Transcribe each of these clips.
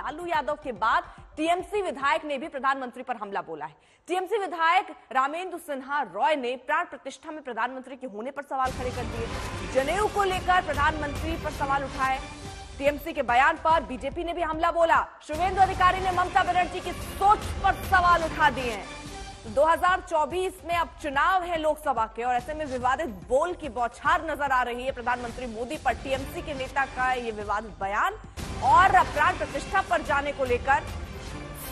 लालू यादव के बाद टीएमसी विधायक ने भी प्रधानमंत्री पर हमला बोला है। टीएमसी विधायक रामेंद्र सिन्हा रॉय ने प्राण प्रतिष्ठा में प्रधानमंत्री के होने पर सवाल खड़े कर दिए। जनेऊ को लेकर प्रधानमंत्री पर सवाल उठाए। टीएमसी के बयान पर बीजेपी ने भी हमला बोला। शुभेंदु अधिकारी ने ममता बनर्जी की सोच पर सवाल उठा दिए हैं। 2024 में अब चुनाव है लोकसभा के, और ऐसे में विवादित बोल की बौछार नजर आ रही है प्रधानमंत्री मोदी पर। टीएमसी के नेता का ये विवादित बयान और प्राण प्रतिष्ठा पर जाने को लेकर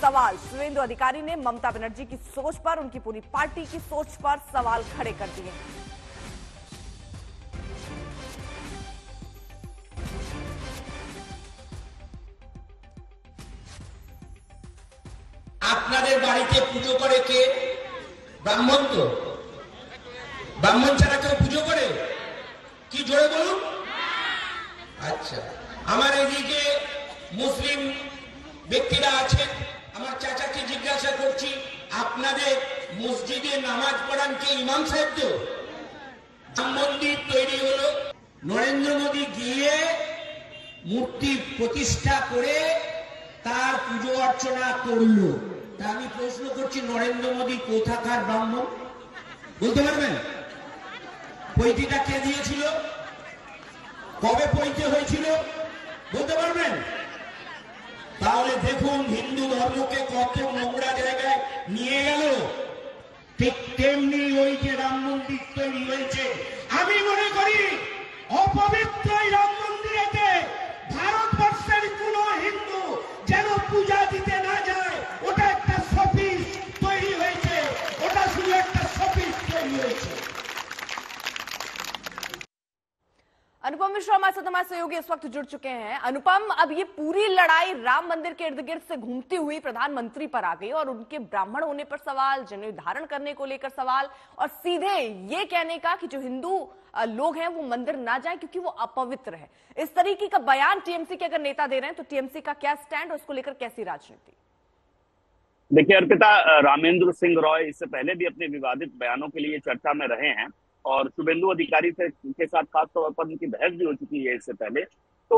सवाल। शुभेंदु अधिकारी ने ममता बनर्जी की सोच पर, उनकी पूरी पार्टी की सोच पर सवाल खड़े कर दिए। আপনাদের বাড়িতে পুজো করে কে? ব্রাহ্মণ তো? ব্রাহ্মণ ছাড়া কেউ পুজো করে? কি জোরে বলুন? আচ্ছা, আমার এদিকে মুসলিম ব্যক্তিরা আছেন, আমার চাচাকে জিজ্ঞাসা করছি, আপনাদের মসজিদে নামাজ পড়ান কে? ইমাম সাহেব তো? রাম মন্দির তৈরি হলো, নরেন্দ্র মোদী গিয়ে মূর্তি প্রতিষ্ঠা করে তার পুজো অর্চনা করলো। তা আমি প্রশ্ন করছি, নরেন্দ্র মোদী কোথাকার ব্রাহ্মণ বলতে পারবেন? পৈতিটা কে দিয়েছিল? কবে পৈতে হয়েছিল বলতে পারবেন? তাহলে দেখুন হিন্দু ধর্মকে কত নোংরা জায়গায় নিয়ে গেল। ঠিক তেমনি ওই যে রাম মন্দির তৈরি হয়েছে, আমি মনে করি অপবিত্র রাম মন্দিরেতে ভারতবর্ষের কোন হিন্দু যেন পূজা দিতে না যায়। ওটা একটা শপিস তৈরি হয়েছে, ওটা শুধু একটা শপিস তৈরি হয়েছে। अनुपम मिश्रा हमारे साथ, हमारे सहयोगी इस वक्त जुड़ चुके हैं। अनुपम, अब ये पूरी लड़ाई राम मंदिर के इर्द गिर्द से घूमती हुई प्रधानमंत्री पर आ गई, और उनके ब्राह्मण होने पर सवाल, जनेऊ धारण करने को लेकर सवाल, और सीधे ये कहने का कि जो हिंदू लोग हैं वो मंदिर ना जाएं क्योंकि वो अपवित्र है। इस तरीके का बयान टीएमसी के अगर नेता दे रहे हैं तो टीएमसी का क्या स्टैंड और उसको लेकर कैसी राजनीति? देखिए अर्पिता, रामेंद्र सिंह रॉय इससे पहले भी अपने विवादित बयानों के लिए चर्चा में रहे हैं, और शुभेंदु अधिकारी के साथ खास तौर पर उनकी बहस भी हो चुकी है इससे पहले तो।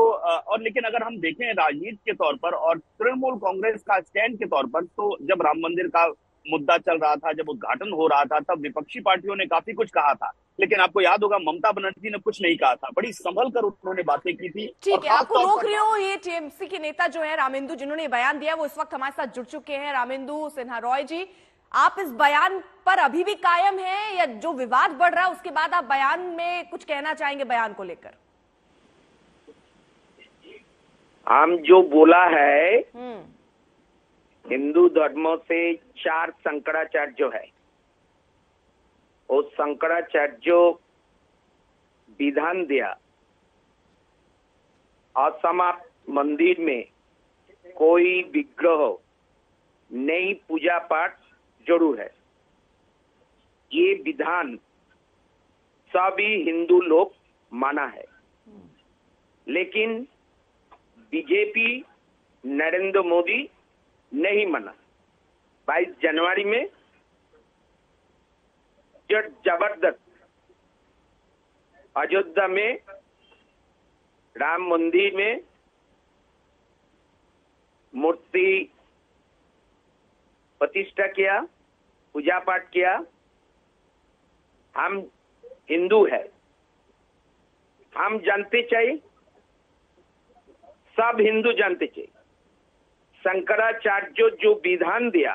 और लेकिन अगर हम देखें राजनीति के तौर पर और तृणमूल कांग्रेस का स्टैंड के तौर पर, तो जब राम मंदिर का मुद्दा चल रहा था, जब उद्घाटन हो रहा था, तब विपक्षी पार्टियों ने काफी कुछ कहा था, लेकिन आपको याद होगा ममता बनर्जी ने कुछ नहीं कहा था। बड़ी संभल कर उन्होंने बातें की थी। ठीक है, आपको रोक रही हूँ। ये टीएमसी के नेता जो है रामेंदु, जिन्होंने बयान दिया, वो इस वक्त हमारे साथ जुड़ चुके हैं। रामेंदु सिन्हा रॉय जी, आप इस बयान पर अभी भी कायम हैं, या जो विवाद बढ़ रहा है उसके बाद आप बयान में कुछ कहना चाहेंगे बयान को लेकर? हम जो बोला है, हिंदू धर्मों से 4 शंकराचार्य है, और शंकराचार्य विधान दिया असमाप्त मंदिर में कोई विग्रह नहीं, पूजा पाठ जरूर है। ये विधान सभी हिंदू लोग माना है, लेकिन बीजेपी नरेंद्र मोदी नहीं माना। 22 जनवरी में जब जबरदस्त अयोध्या में राम मंदिर में मूर्ति प्रतिष्ठा किया, पूजा पाठ किया। हम हिंदू है, हम जानते चाहिए, सब हिंदू जानते चाहिए, शंकराचार्य जो विधान दिया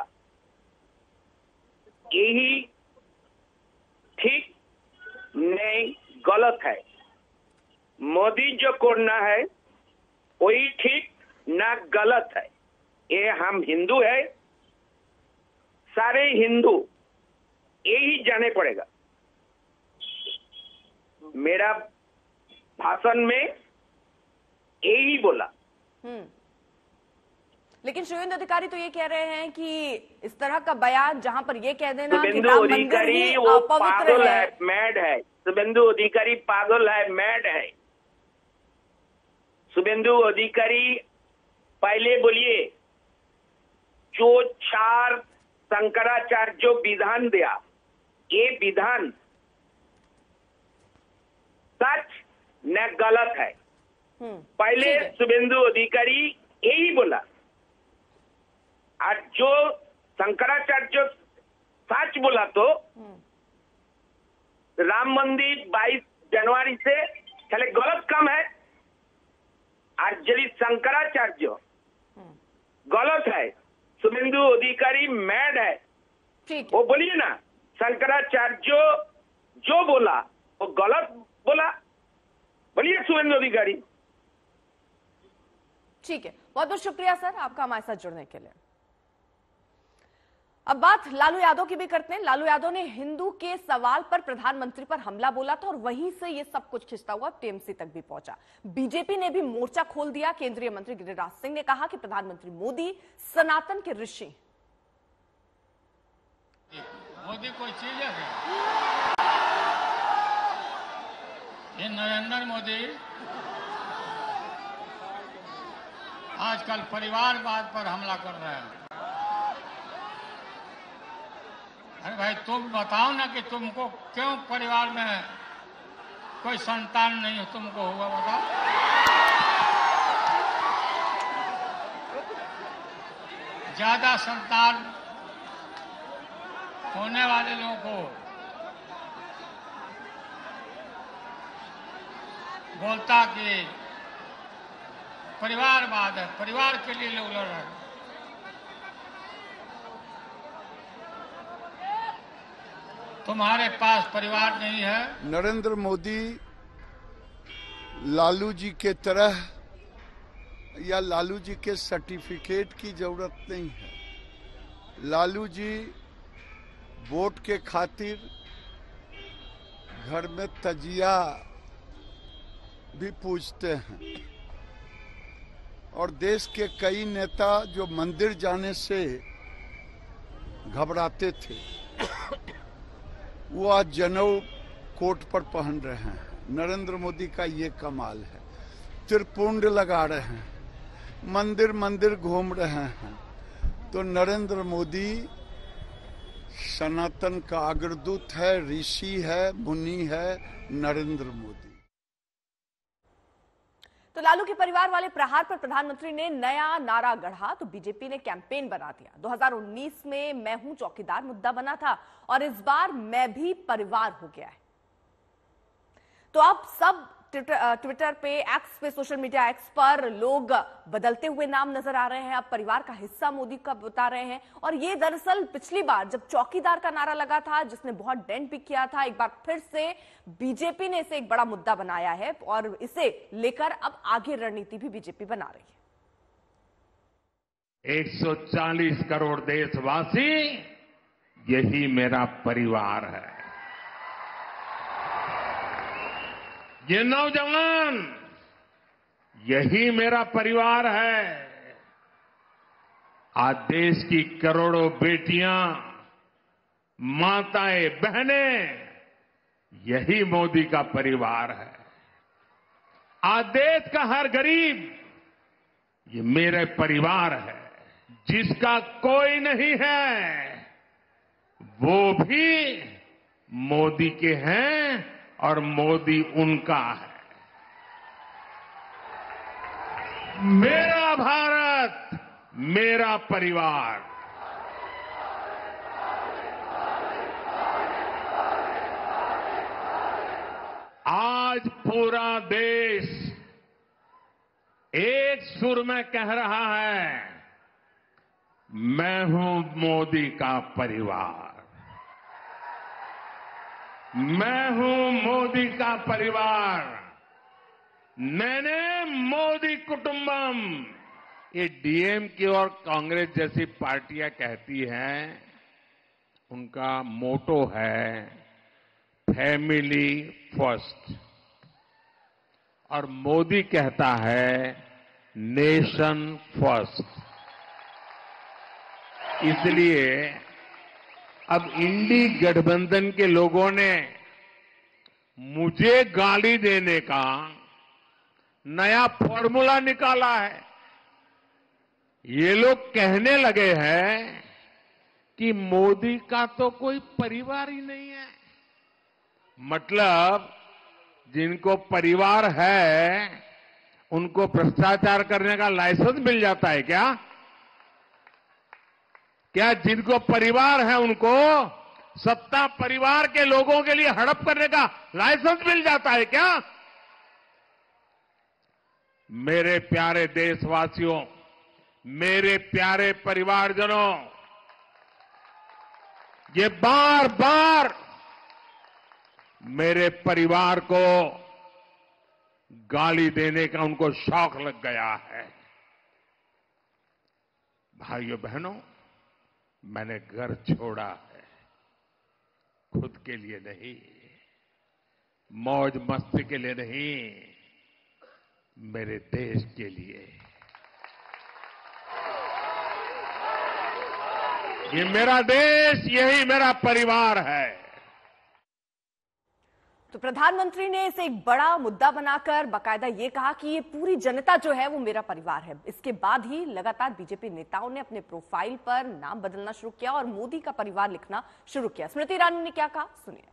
यही ठीक नहीं, गलत है। मोदी जो करना है वही ठीक ना गलत है। ये हम हिंदू है, सारे हिंदू यही जाने पड़ेगा। मेरा भाषण में यही बोला। लेकिन शुभेंदु अधिकारी तो ये कह रहे हैं कि इस तरह का बयान जहां पर ये कह देना कि शुभेंदु राम मंदिर अधिकारी ही वो अपवित्र पागल है, मैड है। शुभेंदु अधिकारी पागल है, मैड है। शुभेंदु अधिकारी पहले बोलिए, जो 4 शंकराचार्य जो विधान दिया, ये विधान सच न गलत है। पहले शुभेंदु अधिकारी यही बोला, आज जो शंकराचार्य जो सच बोला तो राम मंदिर 22 जनवरी से चले गलत काम है। आज यदि शंकराचार्य गलत है, शुभेंदु अधिकारी मैड है, ठीक वो बोलिए ना, शंकराचार्य जो बोला वो गलत बोला, बोलिए शुभेंदु अधिकारी। ठीक है, बहुत बहुत शुक्रिया सर आपका हमारे साथ जुड़ने के लिए। अब बात लालू यादव की भी करते हैं। लालू यादव ने हिंदू के सवाल पर प्रधानमंत्री पर हमला बोला था और वहीं से ये सब कुछ खिंचता हुआ टीएमसी तक भी पहुंचा। बीजेपी ने भी मोर्चा खोल दिया। केंद्रीय मंत्री गिरिराज सिंह ने कहा कि प्रधानमंत्री मोदी सनातन के ऋषि। मोदी कोई चीज है क्या? ये नरेंद्र मोदी आजकल परिवारवाद पर हमला कर रहे हैं। अरे भाई तुम बताओ ना कि तुमको क्यों परिवार में कोई संतान नहीं तुमको हुआ, बताओ। ज्यादा संतान होने वाले लोगों को बोलता कि परिवारवाद है, परिवार के लिए लोग लड़ रहे हैं। तुम्हारे पास परिवार नहीं है। नरेंद्र मोदी लालू जी के तरह या लालू जी के सर्टिफिकेट की जरूरत नहीं है। लालू जी वोट के खातिर घर में तजिया भी पूछते हैं और देश के कई नेता जो मंदिर जाने से घबराते थे वो आज जनेऊ कोट पर पहन रहे हैं। नरेंद्र मोदी का ये कमाल है। त्रिपुंड लगा रहे हैं, मंदिर मंदिर घूम रहे हैं। तो नरेंद्र मोदी सनातन का अग्रदूत है, ऋषि है, मुनि है नरेंद्र मोदी। तो लालू के परिवार वाले प्रहार पर प्रधानमंत्री ने नया नारा गढ़ा तो बीजेपी ने कैंपेन बना दिया। 2019 में मैं हूं चौकीदार मुद्दा बना था और इस बार मैं भी परिवार हो गया है। तो अब सब ट्विटर पे, एक्स पे, सोशल मीडिया एक्स पर लोग बदलते हुए नाम नजर आ रहे हैं। अब परिवार का हिस्सा मोदी का बता रहे हैं और ये दरअसल पिछली बार जब चौकीदार का नारा लगा था जिसने बहुत डेंट भी किया था, एक बार फिर से बीजेपी ने इसे एक बड़ा मुद्दा बनाया है और इसे लेकर अब आगे रणनीति भी बीजेपी बना रही है। 140 करोड़ देशवासी, यही मेरा परिवार है। ये नौजवान, यही मेरा परिवार है। आज देश की करोड़ों बेटियां, माताएं, बहनें, यही मोदी का परिवार है। आज देश का हर गरीब, ये मेरे परिवार है। जिसका कोई नहीं है वो भी मोदी के हैं और मोदी उनका है। मेरा भारत, मेरा परिवार। आज पूरा देश एक सुर में कह रहा है, मैं हूं मोदी का परिवार, मैं हूं मोदी का परिवार, मैंने मोदी कुटुंबम। ये डीएमके और कांग्रेस जैसी पार्टियां कहती हैं, उनका मोटो है फैमिली फर्स्ट और मोदी कहता है नेशन फर्स्ट। इसलिए अब इंडी गठबंधन के लोगों ने मुझे गाली देने का नया फॉर्मूला निकाला है। ये लोग कहने लगे हैं कि मोदी का तो कोई परिवार ही नहीं है। मतलब जिनको परिवार है उनको भ्रष्टाचार करने का लाइसेंस मिल जाता है क्या? क्या जिनको परिवार है उनको सत्ता परिवार के लोगों के लिए हड़प करने का लाइसेंस मिल जाता है क्या? मेरे प्यारे देशवासियों, मेरे प्यारे परिवारजनों, ये बार बार मेरे परिवार को गाली देने का उनको शौक लग गया है। भाइयों बहनों, मैंने घर छोड़ा है खुद के लिए नहीं, मौज मस्ती के लिए नहीं, मेरे देश के लिए। ये मेरा देश, यही मेरा परिवार है। तो प्रधानमंत्री ने इसे एक बड़ा मुद्दा बनाकर बाकायदा ये कहा कि ये पूरी जनता जो है वो मेरा परिवार है। इसके बाद ही लगातार बीजेपी नेताओं ने अपने प्रोफाइल पर नाम बदलना शुरू किया और मोदी का परिवार लिखना शुरू किया। स्मृति ईरानी ने क्या कहा, सुनिए।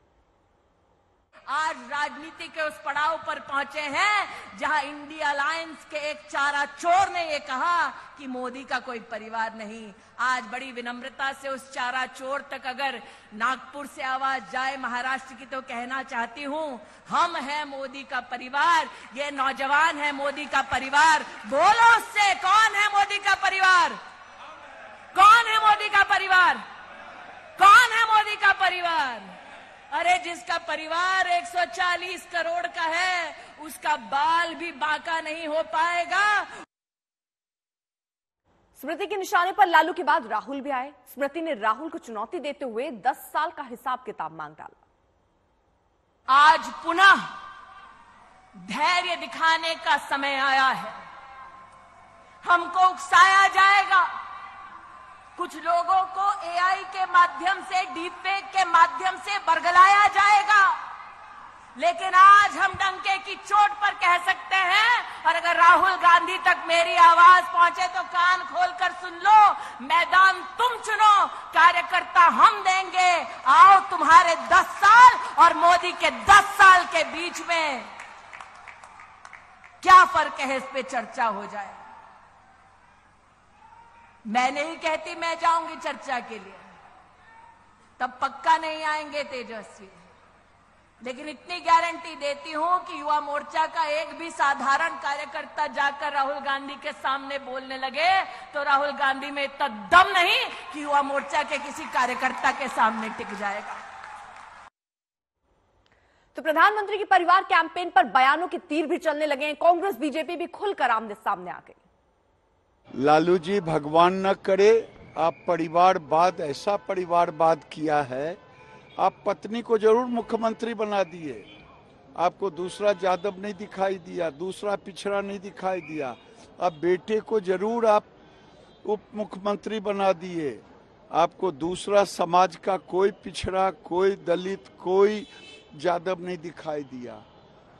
आज राजनीति के उस पड़ाव पर पहुंचे हैं जहां इंडिया अलायंस के एक चारा चोर ने ये कहा कि मोदी का कोई परिवार नहीं। आज बड़ी विनम्रता से उस चारा चोर तक अगर नागपुर से आवाज जाए महाराष्ट्र की, तो कहना चाहती हूं, हम हैं मोदी का परिवार, ये नौजवान है मोदी का परिवार। बोलो उससे, कौन है मोदी का परिवार? कौन है मोदी का परिवार? कौन है मोदी का परिवार? अरे जिसका परिवार 140 करोड़ का है, उसका बाल भी बांका नहीं हो पाएगा। स्मृति के निशाने पर लालू के बाद राहुल भी आए। स्मृति ने राहुल को चुनौती देते हुए 10 साल का हिसाब किताब मांग डाला। आज पुनः धैर्य दिखाने का समय आया है। हमको उकसाया जाएगा, कुछ लोगों को एआई के माध्यम से, डीपफेक के माध्यम से बरगलाया जाएगा, लेकिन आज हम डंके की चोट पर कह सकते हैं, और अगर राहुल गांधी तक मेरी आवाज पहुंचे तो कान खोलकर सुन लो, मैदान तुम चुनो, कार्यकर्ता हम देंगे। आओ, तुम्हारे 10 साल और मोदी के 10 साल के बीच में क्या फर्क है, इस पे चर्चा हो जाए। मैं नहीं कहती मैं जाऊंगी चर्चा के लिए, तब पक्का नहीं आएंगे तेजस्वी, लेकिन इतनी गारंटी देती हूं कि युवा मोर्चा का एक भी साधारण कार्यकर्ता जाकर राहुल गांधी के सामने बोलने लगे तो राहुल गांधी में इतना दम नहीं कि युवा मोर्चा के किसी कार्यकर्ता के सामने टिक जाएगा। तो प्रधानमंत्री की परिवार कैंपेन पर बयानों के तीर भी चलने लगे हैं। कांग्रेस बीजेपी भी खुलकर आमने सामने आ गई। लालू जी, भगवान न करे आप परिवारवाद, ऐसा परिवारवाद किया है, आप पत्नी को जरूर मुख्यमंत्री बना दिए, आपको दूसरा यादव नहीं दिखाई दिया, दूसरा पिछड़ा नहीं दिखाई दिया, अब बेटे को जरूर आप उप मुख्यमंत्री बना दिए, आपको दूसरा समाज का कोई पिछड़ा, कोई दलित, कोई यादव नहीं दिखाई दिया,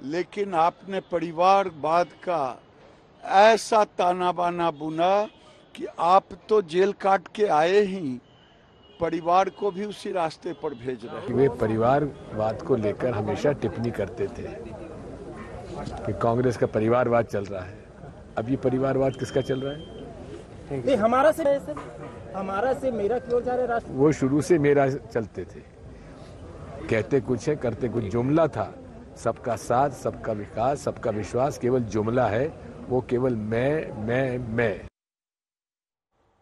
लेकिन आपने परिवारवाद का ऐसा ताना बाना बुना कि आप तो जेल काट के आए ही परिवार को भी उसी रास्ते पर भेज रहे हैं। वे परिवारवाद को लेकर हमेशा टिप्पणी करते थे कि कांग्रेस का परिवारवाद चल रहा है। अब ये परिवारवाद किसका चल रहा है? नहीं, हमारा से मेरा क्यों जा रहा है? वो शुरू से मेरा चलते थे, कहते कुछ है करते कुछ। जुमला था सबका साथ, सबका विकास, सबका विश्वास, केवल जुमला है, वो केवल मैं।